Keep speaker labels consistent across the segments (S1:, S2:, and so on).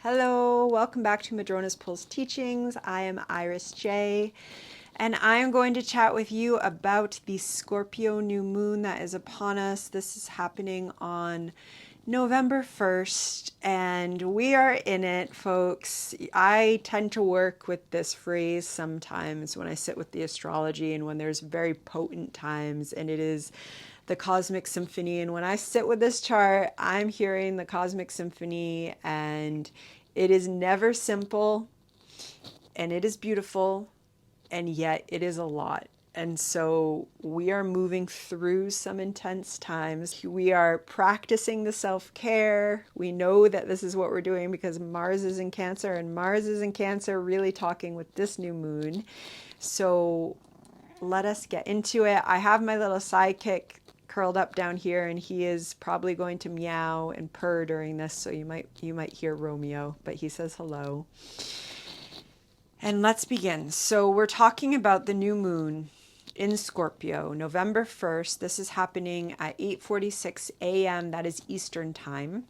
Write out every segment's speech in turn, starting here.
S1: Hello, welcome back to Madrona's Pulse Teachings. I am Iris J, and I am going to chat with you about the Scorpio New Moon that is upon us. This is happening on November 1st, and we are in it, folks. I tend to work with this phrase sometimes when I sit with the astrology and when there's very potent times, and it is the cosmic symphony. And when I sit with this chart, I'm hearing the cosmic symphony, and it is never simple, and it is beautiful, and yet it is a lot. And so we are moving through some intense times. We are practicing the self-care. We know that this is what we're doing because Mars is in Cancer, and Mars is in Cancer really talking with this new moon. So let us get into it. I have my little sidekick curled up down here, and he is probably going to meow and purr during this, so you might hear Romeo, but he says hello. And let's begin. So we're talking about the new moon in Scorpio, November 1st. This is happening at 8:46 a.m. That is Eastern time.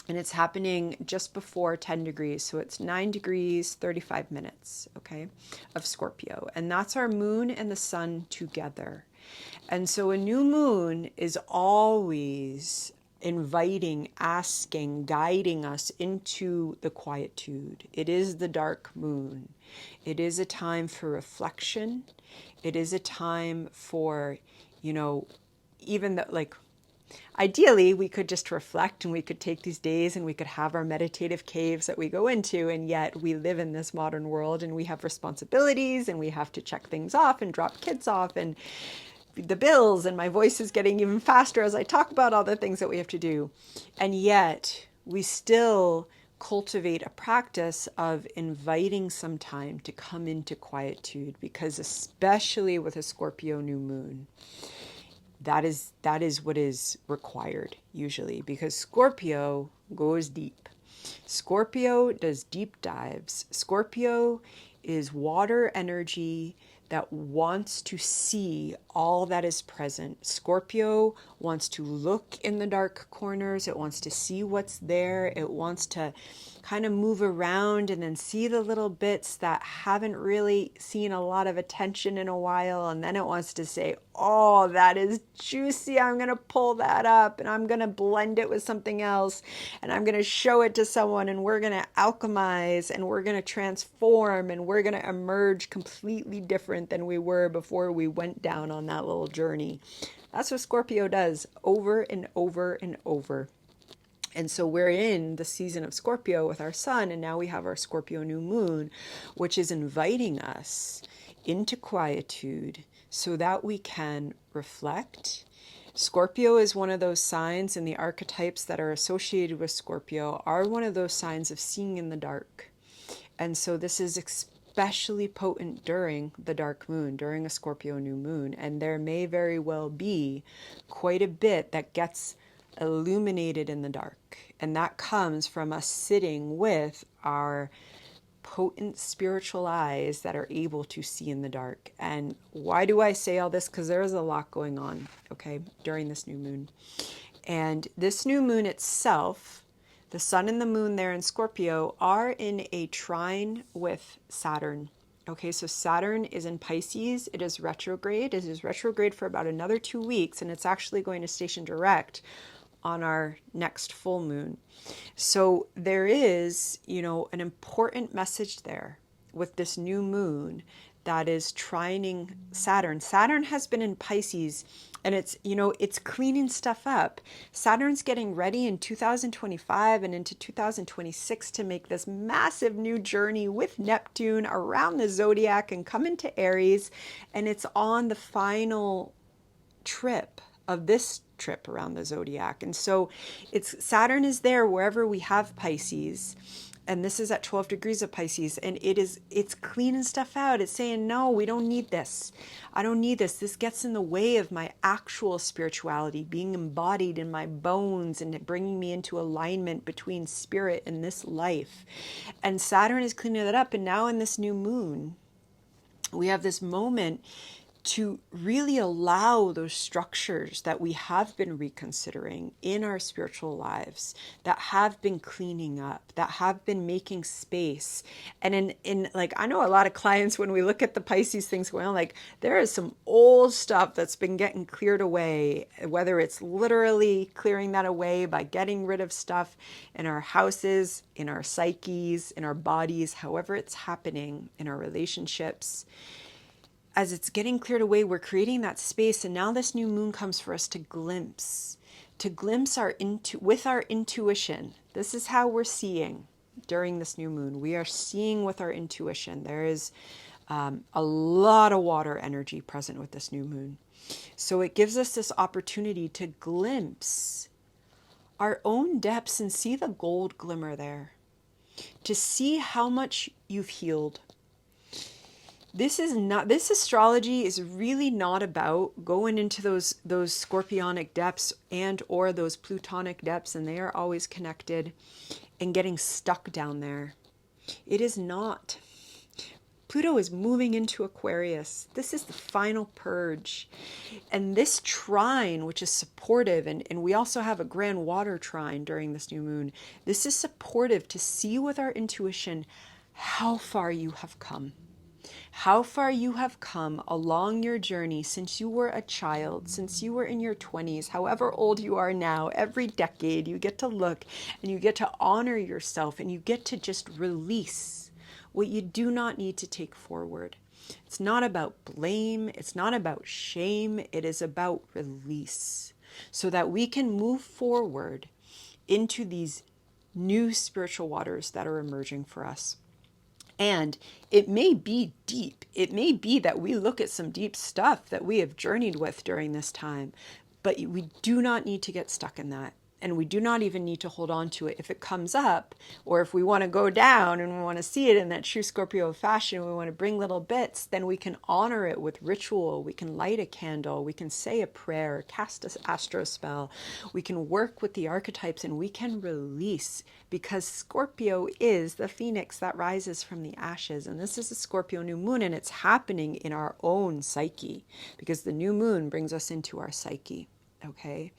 S1: And it's happening just before 10 degrees. So it's 9 degrees, 35 minutes, okay, of Scorpio. And that's our moon and the sun together. And so a new moon is always inviting, asking, guiding us into the quietude. It is the dark moon. It is a time for reflection. It is a time for, even that, like, ideally, we could just reflect and we could take these days and we could have our meditative caves that we go into, and yet we live in this modern world and we have responsibilities and we have to check things off and drop kids off and the bills, and my voice is getting even faster as I talk about all the things that we have to do. And yet we still cultivate a practice of inviting some time to come into quietude, because especially with a Scorpio new moon, that is what is required usually, because Scorpio goes deep. Scorpio does deep dives. Scorpio is water energy that wants to see all that is present. Scorpio wants to look in the dark corners. It wants to see what's there. It wants to kind of move around and then see the little bits that haven't really seen a lot of attention in a while. And then it wants to say, oh, that is juicy. I'm going to pull that up and I'm going to blend it with something else. And I'm going to show it to someone, and we're going to alchemize, and we're going to transform, and we're going to emerge completely different than we were before we went down on that little journey. That's what Scorpio does over and over and over. And so we're in the season of Scorpio with our sun, and now we have our Scorpio new moon, which is inviting us into quietude so that we can reflect. Scorpio is one of those signs, and the archetypes that are associated with Scorpio are one of those signs of seeing in the dark. And so this is especially potent during the dark moon, during a Scorpio new moon. And there may very well be quite a bit that gets illuminated in the dark. And that comes from us sitting with our potent spiritual eyes that are able to see in the dark. And why do I say all this? Because there is a lot going on, okay, during this new moon. And this new moon itself, the sun and the moon there in Scorpio are in a trine with Saturn. Okay, so Saturn is in Pisces. It is retrograde. It is retrograde for about another 2 weeks, and it's actually going to station direct on our next full moon. So there is, an important message there with this new moon that is trining Saturn. Saturn has been in Pisces, and it's cleaning stuff up. Saturn's getting ready in 2025 and into 2026 to make this massive new journey with Neptune around the zodiac and come into Aries, and it's on the final trip of this trip around the zodiac. And so Saturn is there wherever we have Pisces, and this is at 12 degrees of Pisces, and it's cleaning stuff out. It's saying, no, we don't need this. I don't need this. This gets in the way of my actual spirituality, being embodied in my bones and bringing me into alignment between spirit and this life. And Saturn is cleaning that up. And now in this new moon, we have this moment to really allow those structures that we have been reconsidering in our spiritual lives, that have been cleaning up, that have been making space. And in like, I know a lot of clients, when we look at the Pisces things going on, like there is some old stuff that's been getting cleared away, whether it's literally clearing that away by getting rid of stuff in our houses, in our psyches, in our bodies, however it's happening in our relationships. As it's getting cleared away, we're creating that space. And now this new moon comes for us to glimpse with our intuition. This is how we're seeing during this new moon. We are seeing with our intuition. There is a lot of water energy present with this new moon. So it gives us this opportunity to glimpse our own depths and see the gold glimmer there, to see how much you've healed. This astrology is really not about going into those scorpionic depths and or those plutonic depths, and they are always connected, and getting stuck down there. It is not. Pluto is moving into Aquarius. This is the final purge. And this trine, which is supportive, and we also have a grand water trine during this new moon. This is supportive to see with our intuition how far you have come. How far you have come along your journey since you were a child, since you were in your 20s, however old you are now. Every decade you get to look and you get to honor yourself, and you get to just release what you do not need to take forward. It's not about blame. It's not about shame. It is about release, so that we can move forward into these new spiritual waters that are emerging for us. And it may be deep. It may be that we look at some deep stuff that we have journeyed with during this time, but we do not need to get stuck in that. And we do not even need to hold on to it. If it comes up, or if we want to go down and we want to see it in that true Scorpio fashion, we want to bring little bits, then we can honor it with ritual. We can light a candle. We can say a prayer, cast an astro spell. We can work with the archetypes, and we can release, because Scorpio is the phoenix that rises from the ashes. And this is a Scorpio new moon, and it's happening in our own psyche, because the new moon brings us into our psyche. Okay.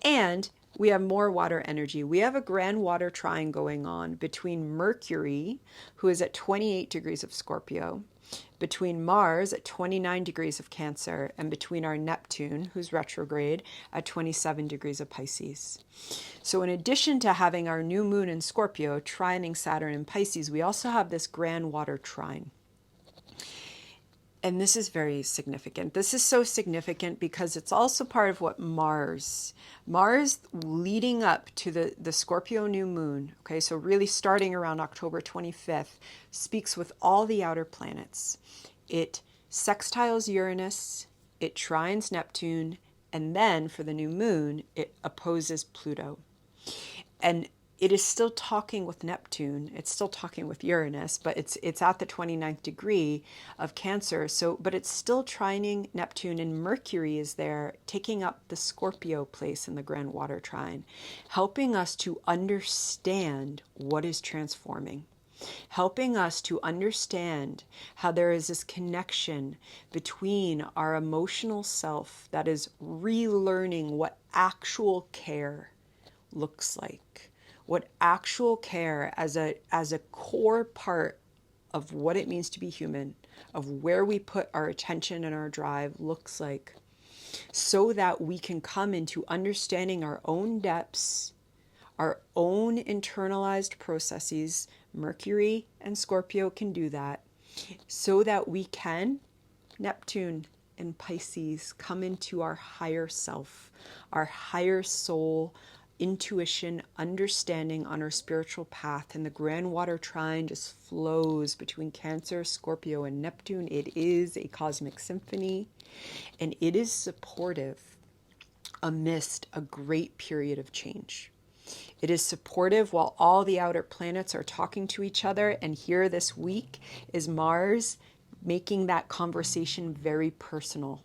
S1: And we have more water energy. We have a grand water trine going on between Mercury, who is at 28 degrees of Scorpio, between Mars at 29 degrees of Cancer, and between our Neptune, who's retrograde, at 27 degrees of Pisces. So in addition to having our new moon in Scorpio trining Saturn in Pisces, we also have this grand water trine. And this is very significant. This is so significant because it's also part of what Mars leading up to the Scorpio new moon, okay, so really starting around October 25th, speaks with all the outer planets. It sextiles Uranus, it trines Neptune, and then for the new moon, it opposes Pluto. And it is still talking with Neptune, it's still talking with Uranus, but it's at the 29th degree of Cancer. So, but it's still trining Neptune, and Mercury is there taking up the Scorpio place in the grand water trine, helping us to understand what is transforming, helping us to understand how there is this connection between our emotional self that is relearning what actual care looks like. What actual care as a core part of what it means to be human, of where we put our attention and our drive looks like, so that we can come into understanding our own depths, our own internalized processes. Mercury and Scorpio can do that, so that we can, Neptune and Pisces, come into our higher self, our higher soul, intuition, understanding on our spiritual path. And the grand water trine just flows between Cancer, Scorpio, and Neptune. It is a cosmic symphony, and it is supportive amidst a great period of change. It is supportive while all the outer planets are talking to each other. And here this week is Mars making that conversation very personal.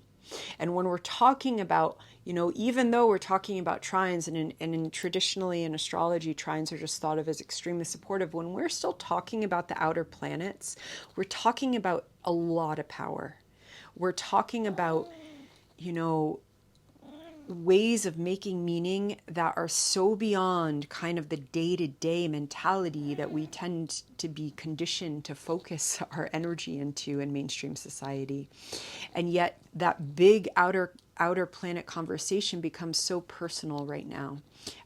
S1: And when we're talking about, even though we're talking about trines, and traditionally in astrology, trines are just thought of as extremely supportive, when we're still talking about the outer planets, we're talking about a lot of power. We're talking about, ways of making meaning that are so beyond kind of the day-to-day mentality that we tend to be conditioned to focus our energy into in mainstream society. And yet that big outer planet conversation becomes so personal right now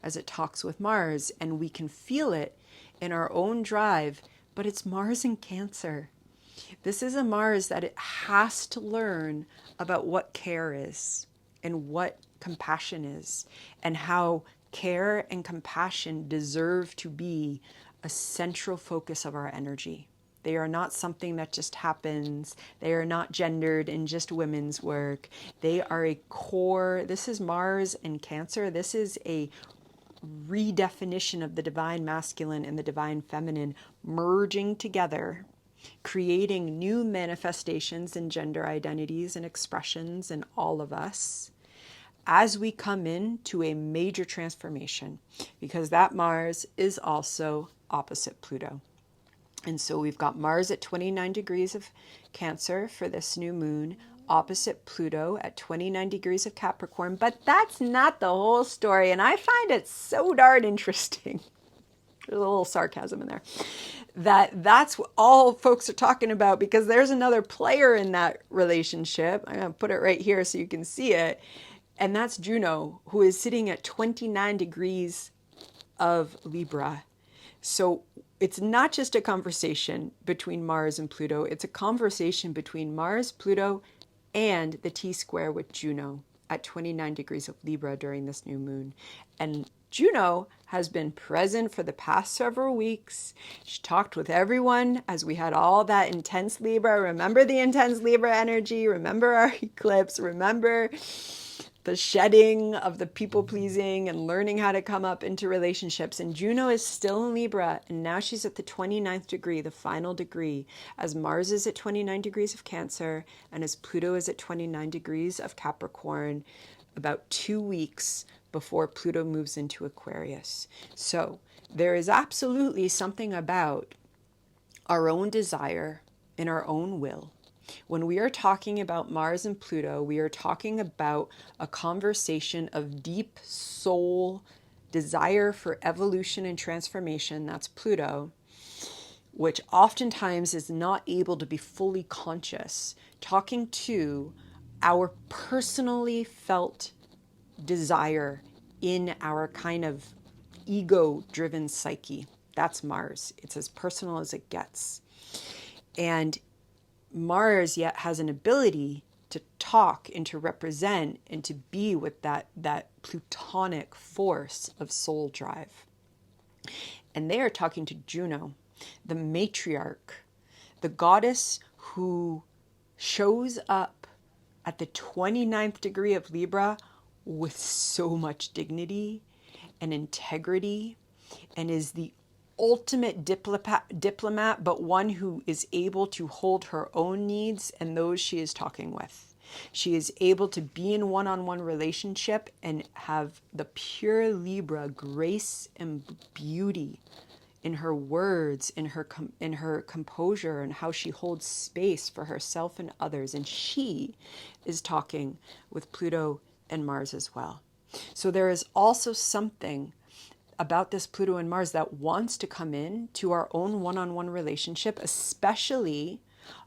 S1: as it talks with Mars, and we can feel it in our own drive, but it's Mars in Cancer. This is a Mars that it has to learn about what care is and what compassion is, and how care and compassion deserve to be a central focus of our energy. They are not something that just happens. They are not gendered in just women's work. They are a core. This is Mars in Cancer. This is a redefinition of the divine masculine and the divine feminine merging together, creating new manifestations and gender identities and expressions in all of us as we come into a major transformation, because that Mars is also opposite Pluto. And so we've got Mars at 29 degrees of Cancer for this new moon, opposite Pluto at 29 degrees of Capricorn. But that's not the whole story. And I find it so darn interesting. There's a little sarcasm in there. That's what all folks are talking about, because there's another player in that relationship. I'm going to put it right here so you can see it. And that's Juno, who is sitting at 29 degrees of Libra. So it's not just a conversation between Mars and Pluto. It's a conversation between Mars, Pluto, and the T-square with Juno at 29 degrees of Libra during this new moon. And Juno has been present for the past several weeks. She talked with everyone as we had all that intense Libra. Remember the intense Libra energy? Remember our eclipse? Remember the shedding of the people-pleasing and learning how to come up into relationships. And Juno is still in Libra, and now she's at the 29th degree, the final degree, as Mars is at 29 degrees of Cancer, and as Pluto is at 29 degrees of Capricorn, about 2 weeks before Pluto moves into Aquarius. So there is absolutely something about our own desire and our own will. When we are talking about Mars and Pluto, we are talking about a conversation of deep soul desire for evolution and transformation. That's Pluto, which oftentimes is not able to be fully conscious, talking to our personally felt desire in our kind of ego-driven psyche. That's Mars. It's as personal as it gets. And Mars yet has an ability to talk and to represent and to be with that plutonic force of soul drive. And they are talking to Juno, the matriarch, the goddess who shows up at the 29th degree of Libra with so much dignity and integrity, and is the ultimate diplomat, but one who is able to hold her own needs and those she is talking with. She is able to be in one-on-one relationship and have the pure Libra grace and beauty in her words, in her composure, and how she holds space for herself and others. And she is talking with Pluto and Mars as well. So there is also something about this Pluto and Mars that wants to come in to our own one-on-one relationship, especially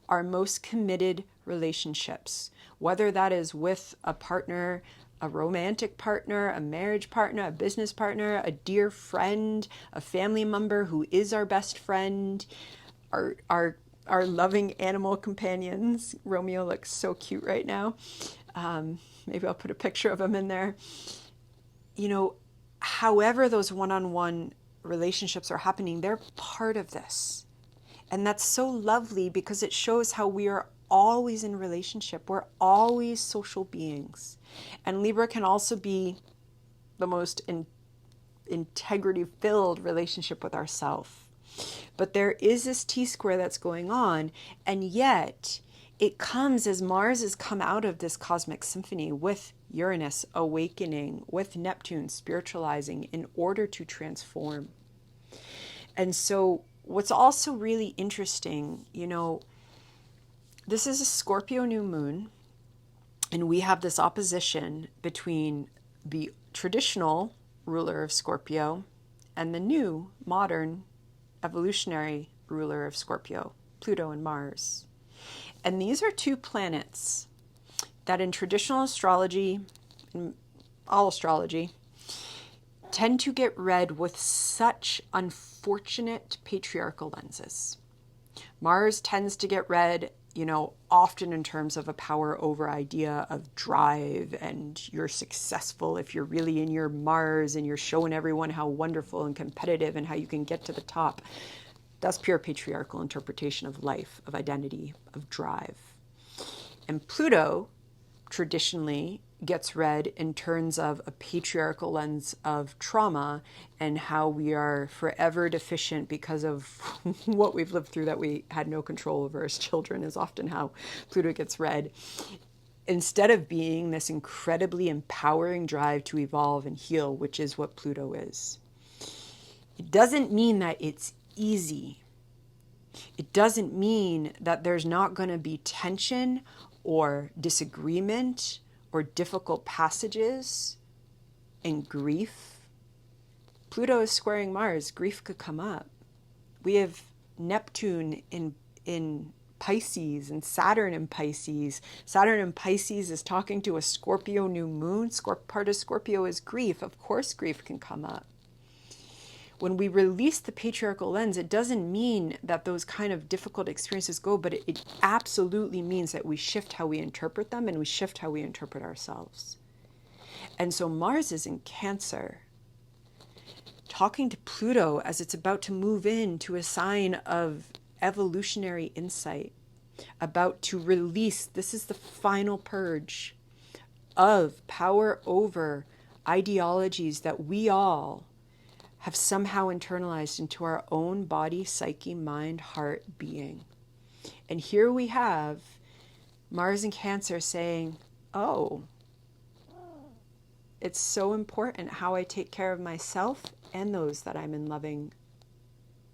S1: our most committed relationships, whether that is with a partner, a romantic partner, a marriage partner, a business partner, a dear friend, a family member who is our best friend, our loving animal companions. Romeo looks so cute right now. Maybe I'll put a picture of him in there. However those one-on-one relationships are happening, they're part of this. And that's so lovely because it shows how we are always in relationship. We're always social beings. And Libra can also be the most integrity-filled relationship with ourself. But there is this T-square that's going on, and yet it comes as Mars has come out of this cosmic symphony with Uranus awakening, with Neptune spiritualizing in order to transform. And so what's also really interesting, this is a Scorpio new moon. And we have this opposition between the traditional ruler of Scorpio and the new, modern, evolutionary ruler of Scorpio, Pluto and Mars. And these are two planets that in traditional astrology, in all astrology, tend to get read with such unfortunate patriarchal lenses. Mars tends to get read, often in terms of a power over idea of drive, and you're successful if you're really in your Mars and you're showing everyone how wonderful and competitive and how you can get to the top. That's pure patriarchal interpretation of life, of identity, of drive. And Pluto traditionally gets read in terms of a patriarchal lens of trauma and how we are forever deficient because of what we've lived through that we had no control over as children, is often how Pluto gets read. Instead of being this incredibly empowering drive to evolve and heal, which is what Pluto is. It doesn't mean that it's easy. It doesn't mean that there's not going to be tension or disagreement or difficult passages and grief. Pluto is squaring Mars. Grief could come up. We have Neptune in Pisces and Saturn in Pisces. Saturn in Pisces is talking to a Scorpio new moon. Part of Scorpio is grief. Of course grief can come up. When we release the patriarchal lens, it doesn't mean that those kind of difficult experiences go, but it absolutely means that we shift how we interpret them and we shift how we interpret ourselves. And so Mars is in Cancer, talking to Pluto as it's about to move into a sign of evolutionary insight, about to release, this is the final purge of power over ideologies that we all have somehow internalized into our own body, psyche, mind, heart, being. And here we have Mars in Cancer saying, oh, it's so important how I take care of myself and those that I'm in loving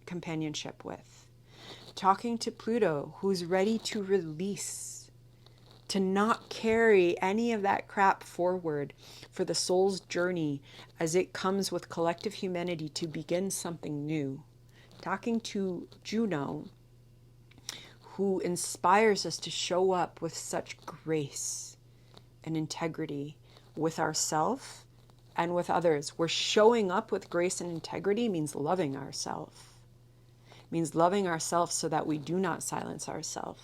S1: companionship with. Talking to Pluto, who's ready to release, to not carry any of that crap forward for the soul's journey as it comes with collective humanity to begin something new. Talking to Juno, who inspires us to show up with such grace and integrity with ourselves and with others. We're showing up with grace and integrity means loving ourselves. Means loving ourselves so that we do not silence ourselves,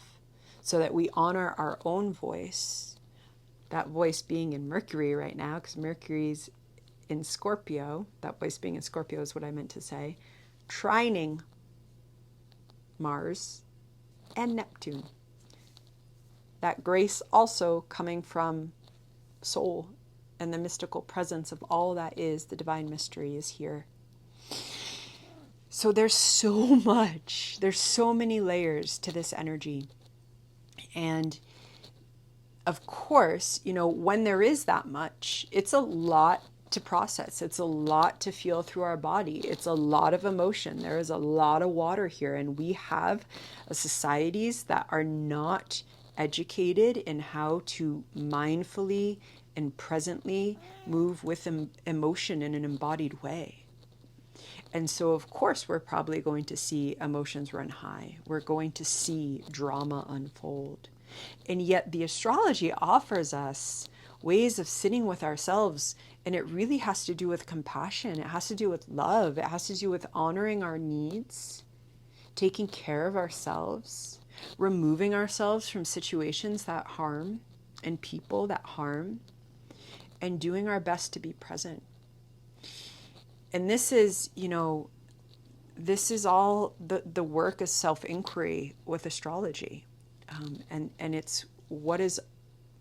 S1: so that we honor our own voice, that voice being in Mercury right now, because Mercury's in Scorpio, that voice being in Scorpio is what I meant to say, trining Mars and Neptune. That grace also coming from soul and the mystical presence of all that is, the divine mystery is here. So there's so much, there's so many layers to this energy. And of course, when there is that much, it's a lot to process. It's a lot to feel through our body. It's a lot of emotion. There is a lot of water here. And we have societies that are not educated in how to mindfully and presently move with emotion in an embodied way. And so, of course, we're probably going to see emotions run high. We're going to see drama unfold. And yet the astrology offers us ways of sitting with ourselves, and it really has to do with compassion. It has to do with love. It has to do with honoring our needs, taking care of ourselves, removing ourselves from situations that harm and people that harm, and doing our best to be present. And this is, this is all the work of self-inquiry with astrology. And it's what is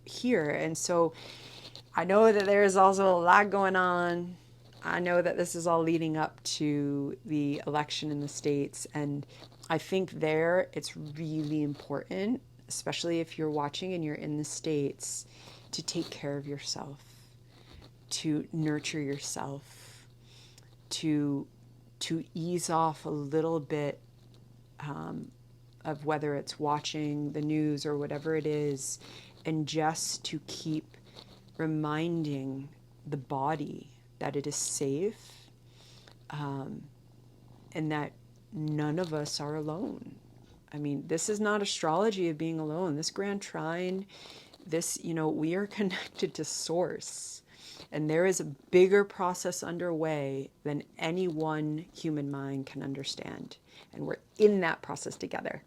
S1: here. And so I know that there is also a lot going on. I know that this is all leading up to the election in the States. And I think it's really important, especially if you're watching and you're in the States, to take care of yourself, to nurture yourself, to ease off a little bit of whether it's watching the news or whatever it is, and just to keep reminding the body that it is safe, and that none of us are alone. I mean, this is not astrology of being alone. This grand trine, this, we are connected to source. And there is a bigger process underway than any one human mind can understand. And we're in that process together.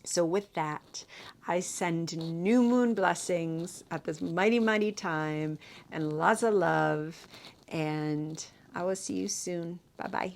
S1: So with that, I send new moon blessings at this mighty, mighty time and lots of love. And I will see you soon. Bye-bye.